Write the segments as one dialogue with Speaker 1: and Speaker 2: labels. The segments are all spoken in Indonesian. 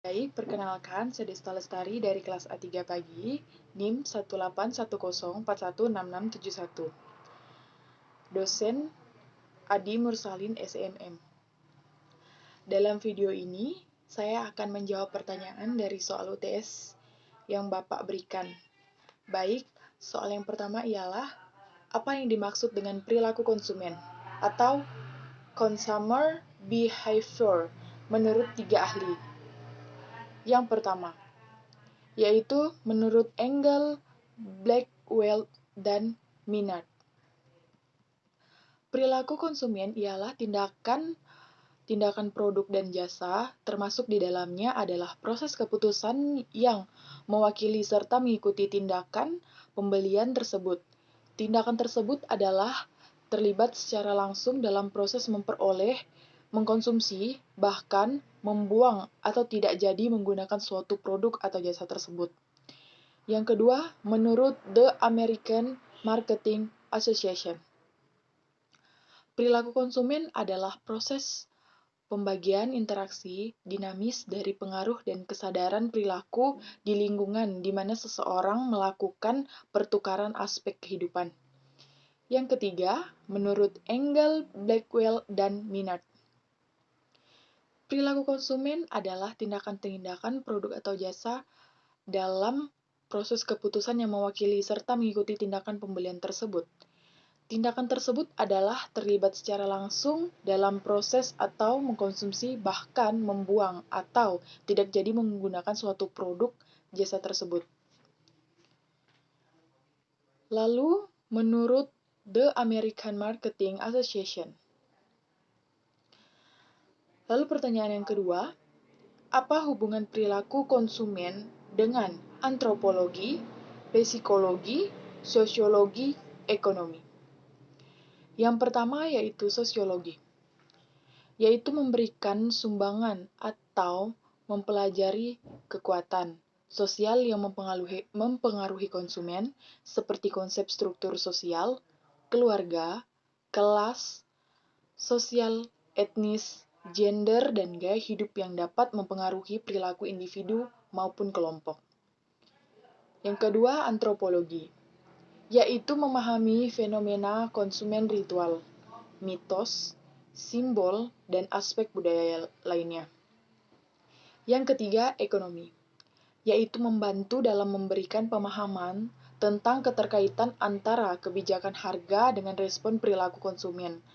Speaker 1: Baik, perkenalkan, saya Desta Lestari dari kelas A3 pagi, NIM 18104166671. Dosen Adi Mursalin SMM. Dalam video ini, saya akan menjawab pertanyaan dari soal UTS yang Bapak berikan. Baik, soal yang pertama ialah, apa yang dimaksud dengan perilaku konsumen atau consumer behavior menurut 3 ahli? Yang pertama, yaitu menurut Engel, Blackwell, dan Minard. Perilaku konsumen ialah tindakan produk dan jasa, termasuk di dalamnya adalah proses keputusan yang mewakili serta mengikuti tindakan pembelian tersebut. Tindakan tersebut adalah terlibat secara langsung dalam proses memperoleh, mengkonsumsi, bahkan membuang atau tidak jadi menggunakan suatu produk atau jasa tersebut. Yang kedua, menurut The American Marketing Association, perilaku konsumen adalah proses pembagian interaksi dinamis dari pengaruh dan kesadaran perilaku di lingkungan di mana seseorang melakukan pertukaran aspek kehidupan. Yang ketiga, menurut Engel, Blackwell, dan Minard, perilaku konsumen adalah tindakan-tindakan produk atau jasa dalam proses keputusan yang mewakili serta mengikuti tindakan pembelian tersebut. Tindakan tersebut adalah terlibat secara langsung dalam proses atau mengkonsumsi, bahkan membuang atau tidak jadi menggunakan suatu produk jasa tersebut. Lalu, menurut The American Marketing Association. Lalu pertanyaan yang kedua, apa hubungan perilaku konsumen dengan antropologi, psikologi, sosiologi, ekonomi? Yang pertama yaitu sosiologi, yaitu memberikan sumbangan atau mempelajari kekuatan sosial yang mempengaruhi konsumen, seperti konsep struktur sosial, keluarga, kelas, sosial, etnis, gender, dan gaya hidup yang dapat mempengaruhi perilaku individu maupun kelompok. Yang kedua, antropologi, yaitu memahami fenomena konsumen ritual, mitos, simbol, dan aspek budaya lainnya. Yang ketiga, ekonomi, yaitu membantu dalam memberikan pemahaman tentang keterkaitan antara kebijakan harga dengan respon perilaku konsumen,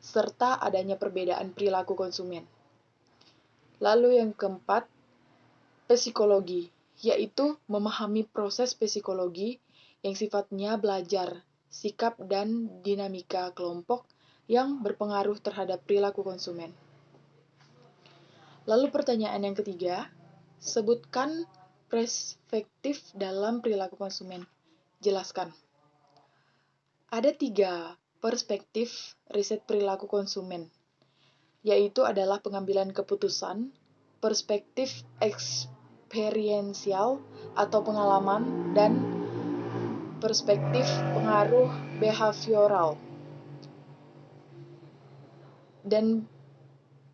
Speaker 1: serta adanya perbedaan perilaku konsumen. Lalu yang keempat, psikologi, yaitu memahami proses psikologi yang sifatnya belajar, sikap dan dinamika kelompok yang berpengaruh terhadap perilaku konsumen. Lalu pertanyaan yang ketiga, sebutkan perspektif dalam perilaku konsumen. Jelaskan. Ada 3 perspektif riset perilaku konsumen, yaitu adalah pengambilan keputusan, perspektif eksperiensial atau pengalaman, dan perspektif pengaruh behavioral. Dan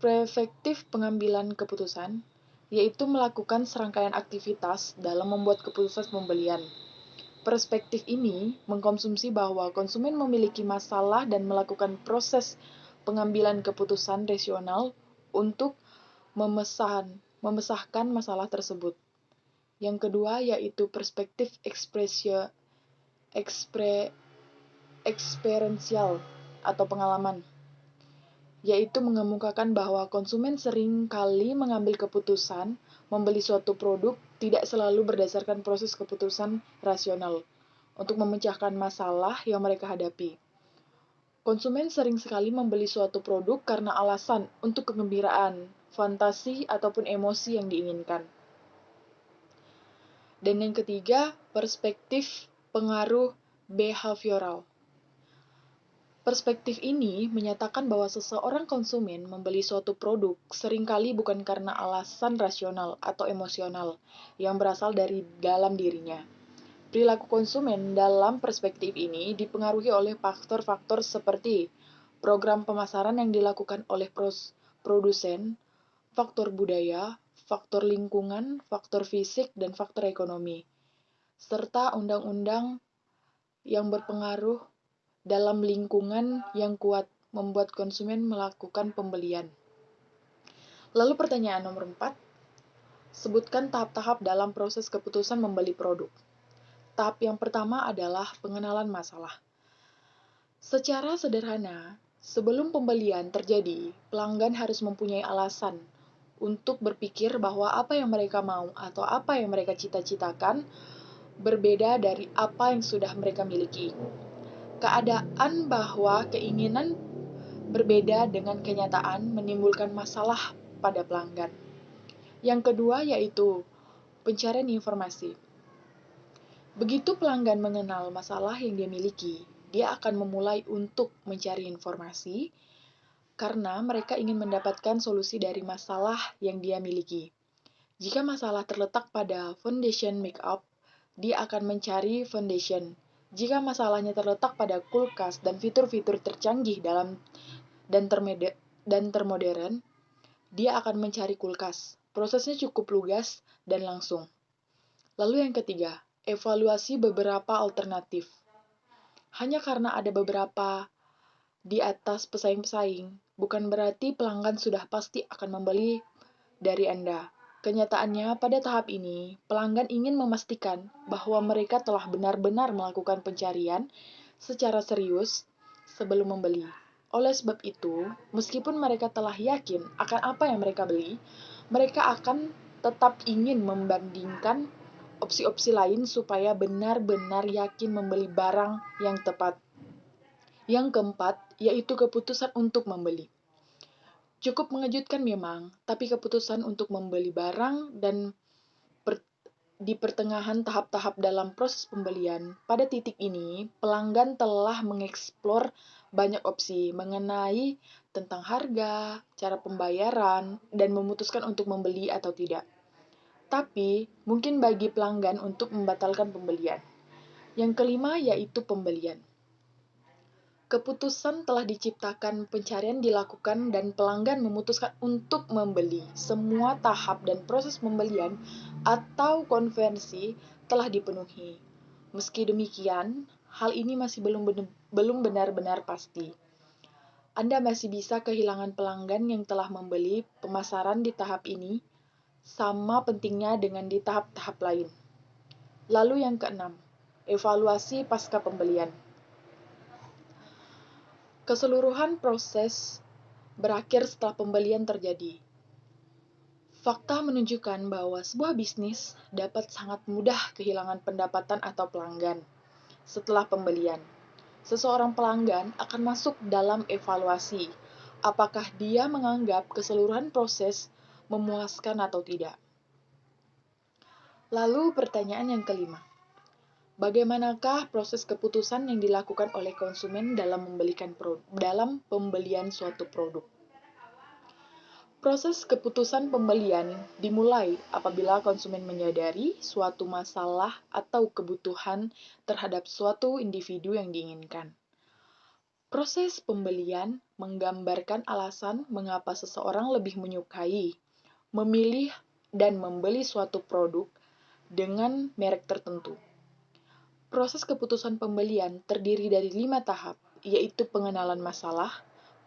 Speaker 1: perspektif pengambilan keputusan, yaitu melakukan serangkaian aktivitas dalam membuat keputusan pembelian. Perspektif ini mengkonsumsi bahwa konsumen memiliki masalah dan melakukan proses pengambilan keputusan rasional untuk memesahkan masalah tersebut. Yang kedua yaitu perspektif eksperiensial atau pengalaman, yaitu mengemukakan bahwa konsumen sering kali mengambil keputusan membeli suatu produk tidak selalu berdasarkan proses keputusan rasional untuk memecahkan masalah yang mereka hadapi. Konsumen sering sekali membeli suatu produk karena alasan untuk kegembiraan, fantasi, ataupun emosi yang diinginkan. Dan yang ketiga, perspektif pengaruh behavioral. Perspektif ini menyatakan bahwa seseorang konsumen membeli suatu produk seringkali bukan karena alasan rasional atau emosional yang berasal dari dalam dirinya. Perilaku konsumen dalam perspektif ini dipengaruhi oleh faktor-faktor seperti program pemasaran yang dilakukan oleh produsen, faktor budaya, faktor lingkungan, faktor fisik, dan faktor ekonomi, serta undang-undang yang berpengaruh dalam lingkungan yang kuat membuat konsumen melakukan pembelian. Lalu pertanyaan nomor 4, sebutkan tahap-tahap dalam proses keputusan membeli produk. Tahap yang pertama adalah pengenalan masalah. Secara sederhana, sebelum pembelian terjadi, pelanggan harus mempunyai alasan untuk berpikir bahwa apa yang mereka mau atau apa yang mereka cita-citakan berbeda dari apa yang sudah mereka miliki. Keadaan bahwa keinginan berbeda dengan kenyataan menimbulkan masalah pada pelanggan. Yang kedua yaitu pencarian informasi. Begitu pelanggan mengenal masalah yang dia miliki, dia akan memulai untuk mencari informasi karena mereka ingin mendapatkan solusi dari masalah yang dia miliki. Jika masalah terletak pada foundation makeup, dia akan mencari foundation. Jika masalahnya terletak pada kulkas dan fitur-fitur tercanggih dan termodern, dia akan mencari kulkas. Prosesnya cukup lugas dan langsung. Lalu yang ketiga, evaluasi beberapa alternatif. Hanya karena ada beberapa di atas pesaing-pesaing, bukan berarti pelanggan sudah pasti akan membeli dari Anda. Kenyataannya, pada tahap ini, pelanggan ingin memastikan bahwa mereka telah benar-benar melakukan pencarian secara serius sebelum membeli. Oleh sebab itu, meskipun mereka telah yakin akan apa yang mereka beli, mereka akan tetap ingin membandingkan opsi-opsi lain supaya benar-benar yakin membeli barang yang tepat. Yang keempat, yaitu keputusan untuk membeli. Cukup mengejutkan memang, tapi keputusan untuk membeli barang dan di pertengahan tahap-tahap dalam proses pembelian, pada titik ini, pelanggan telah mengeksplor banyak opsi mengenai tentang harga, cara pembayaran, dan memutuskan untuk membeli atau tidak. Tapi, mungkin bagi pelanggan untuk membatalkan pembelian. Yang kelima yaitu pembelian. Keputusan telah diciptakan, pencarian dilakukan, dan pelanggan memutuskan untuk membeli. Semua tahap dan proses pembelian atau konversi telah dipenuhi. Meski demikian, hal ini masih belum benar-benar pasti. Anda masih bisa kehilangan pelanggan yang telah membeli pemasaran di tahap ini, sama pentingnya dengan di tahap-tahap lain. Lalu yang keenam, evaluasi pasca pembelian. Keseluruhan proses berakhir setelah pembelian terjadi. Fakta menunjukkan bahwa sebuah bisnis dapat sangat mudah kehilangan pendapatan atau pelanggan setelah pembelian. Seseorang pelanggan akan masuk dalam evaluasi, apakah dia menganggap keseluruhan proses memuaskan atau tidak. Lalu pertanyaan yang kelima. Bagaimanakah proses keputusan yang dilakukan oleh konsumen dalam pembelian suatu produk? Proses keputusan pembelian dimulai apabila konsumen menyadari suatu masalah atau kebutuhan terhadap suatu individu yang diinginkan. Proses pembelian menggambarkan alasan mengapa seseorang lebih menyukai, memilih, dan membeli suatu produk dengan merek tertentu. Proses keputusan pembelian terdiri dari 5 tahap, yaitu pengenalan masalah,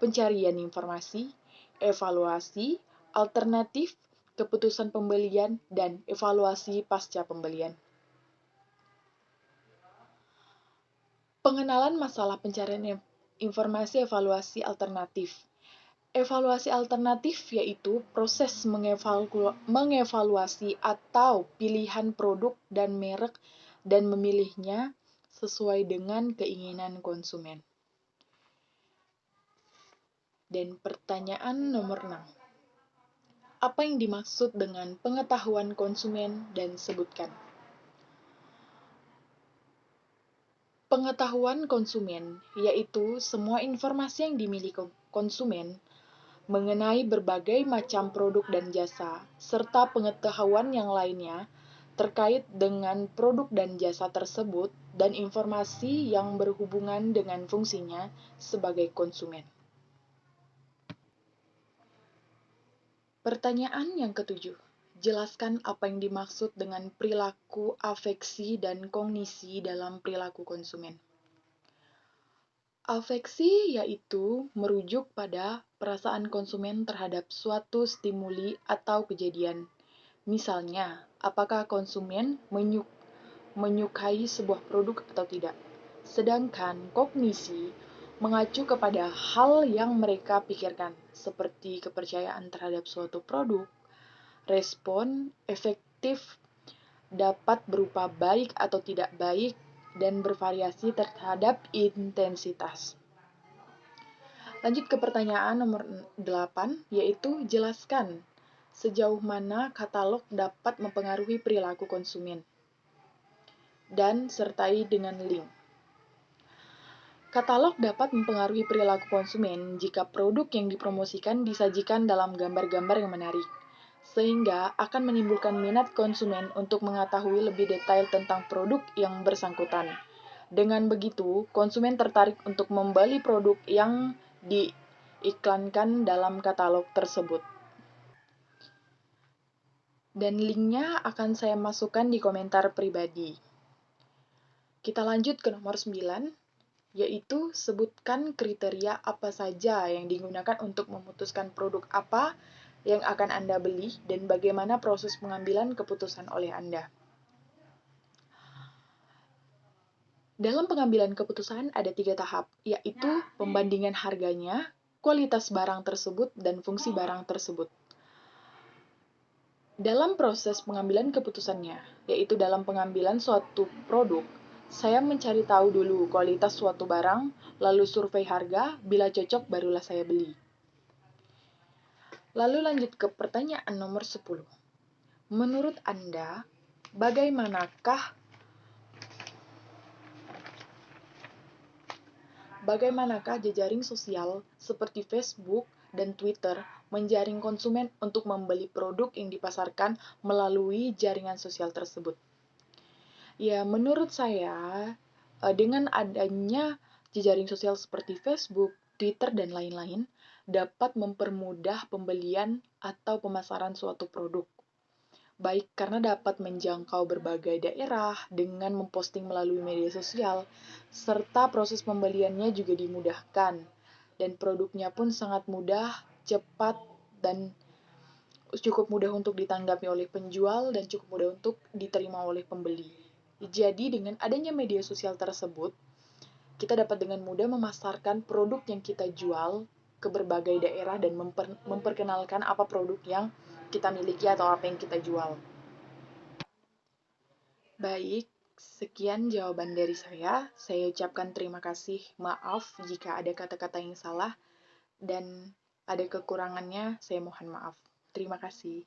Speaker 1: pencarian informasi, evaluasi, alternatif, keputusan pembelian, dan evaluasi pasca pembelian. Pengenalan masalah, pencarian informasi, evaluasi alternatif. Evaluasi alternatif yaitu proses mengevaluasi atau pilihan produk dan merek dan memilihnya sesuai dengan keinginan konsumen. Dan pertanyaan nomor 6. Apa yang dimaksud dengan pengetahuan konsumen dan sebutkan? Pengetahuan konsumen yaitu semua informasi yang dimiliki konsumen mengenai berbagai macam produk dan jasa, serta pengetahuan yang lainnya terkait dengan produk dan jasa tersebut dan informasi yang berhubungan dengan fungsinya sebagai konsumen. Pertanyaan yang ketujuh. Jelaskan apa yang dimaksud dengan perilaku afeksi dan kognisi dalam perilaku konsumen. Afeksi yaitu merujuk pada perasaan konsumen terhadap suatu stimuli atau kejadian. Misalnya, apakah konsumen menyukai sebuah produk atau tidak. Sedangkan kognisi mengacu kepada hal yang mereka pikirkan, seperti kepercayaan terhadap suatu produk. Respon efektif dapat berupa baik atau tidak baik dan bervariasi terhadap intensitas. Lanjut ke pertanyaan nomor 8, yaitu jelaskan sejauh mana katalog dapat mempengaruhi perilaku konsumen. Dan sertai dengan link. Katalog dapat mempengaruhi perilaku konsumen jika produk yang dipromosikan disajikan dalam gambar-gambar yang menarik, sehingga akan menimbulkan minat konsumen untuk mengetahui lebih detail tentang produk yang bersangkutan. Dengan begitu, konsumen tertarik untuk membeli produk yang diiklankan dalam katalog tersebut. Dan linknya akan saya masukkan di komentar pribadi. Kita lanjut ke nomor 9, yaitu sebutkan kriteria apa saja yang digunakan untuk memutuskan produk apa yang akan Anda beli dan bagaimana proses pengambilan keputusan oleh Anda. Dalam pengambilan keputusan ada 3 tahap, yaitu pembandingan harganya, kualitas barang tersebut, dan fungsi barang tersebut. Dalam proses pengambilan keputusannya, yaitu dalam pengambilan suatu produk, saya mencari tahu dulu kualitas suatu barang, lalu survei harga, bila cocok barulah saya beli. Lalu lanjut ke pertanyaan nomor 10. Menurut Anda, bagaimanakah jejaring sosial seperti Facebook dan Twitter menjaring konsumen untuk membeli produk yang dipasarkan melalui jaringan sosial tersebut? Ya, menurut saya, dengan adanya jejaring sosial seperti Facebook, Twitter, dan lain-lain, dapat mempermudah pembelian atau pemasaran suatu produk. Baik karena dapat menjangkau berbagai daerah dengan memposting melalui media sosial, serta proses pembeliannya juga dimudahkan, dan produknya pun sangat mudah, cepat, dan cukup mudah untuk ditanggapi oleh penjual dan cukup mudah untuk diterima oleh pembeli. Jadi dengan adanya media sosial tersebut, kita dapat dengan mudah memasarkan produk yang kita jual ke berbagai daerah dan memperkenalkan apa produk yang kita miliki atau apa yang kita jual. Baik, sekian jawaban dari saya. Saya ucapkan terima kasih, maaf jika ada kata-kata yang salah, dan ada kekurangannya, saya mohon maaf. Terima kasih.